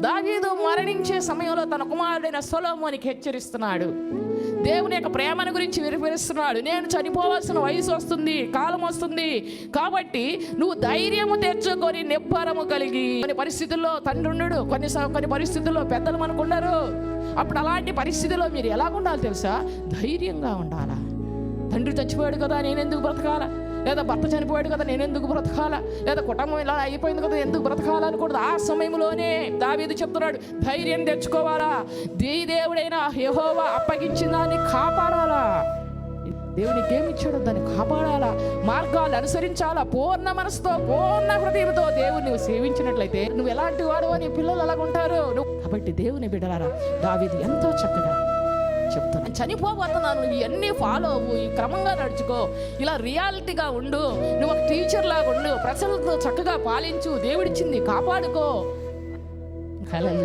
దావీదు మరణించే సమయంలో తన కుమారుడైన సొలొమోనుకి హెచ్చరిస్తున్నాడు. దేవుని యొక్క ప్రేమను గురించి వివరిస్తున్నాడు. నేను చనిపోవాల్సిన వయసు వస్తుంది, కాలం వస్తుంది, కాబట్టి నువ్వు ధైర్యము తెచ్చుకొని నిబ్బరము కలిగి. కొన్ని పరిస్థితుల్లో తండ్రి ఉండడు, కొన్ని పరిస్థితుల్లో పెద్దలు మనకున్నారు. అప్పుడు అలాంటి పరిస్థితుల్లో మీరు ఎలాగుండాలి తెలుసా? ధైర్యంగా ఉండాలా. తండ్రి చచ్చిపోయాడు కదా, నేనెందుకు బ్రతకాలా? లేదా భర్త చనిపోయాడు కదా, నేనెందుకు బ్రతకాలా? లేదా కుటుంబం ఇలా అయిపోయింది కదా, ఎందుకు బ్రతకాలా అనకూడదు. ఆ సమయంలోనే దావీదు చెప్తున్నాడు, ధైర్యం తెచ్చుకోవాలా. దేవుడైన యెహోవా అప్పగించిన దాన్ని కాపాడాలా. దేవునికి ఏమిచ్చాడో దాన్ని కాపాడాలా, మార్గాలు అనుసరించాలా. పూర్ణ మనసుతో, పూర్ణ హృదయంతో దేవుని నువ్వు సేవించినట్లయితే నువ్వు ఎలాంటి వాడు అని పిల్లలు అలాగుంటారు. కాబట్టి దేవుని బిడ్డలారా, దావీదు ఎంతో చక్కగా చెప్తాను, చనిపోబోతున్నాను, ఇవన్నీ ఫాలో అవ్వు, ఈ క్రమంగా నడుచుకో, ఇలా రియాలిటీగా ఉండు, నువ్వు ఒక టీచర్ లాగా ఉండు, ప్రజలతో చక్కగా పాలించు, దేవుడిచ్చింది కాపాడుకో. హల్లెలూయా.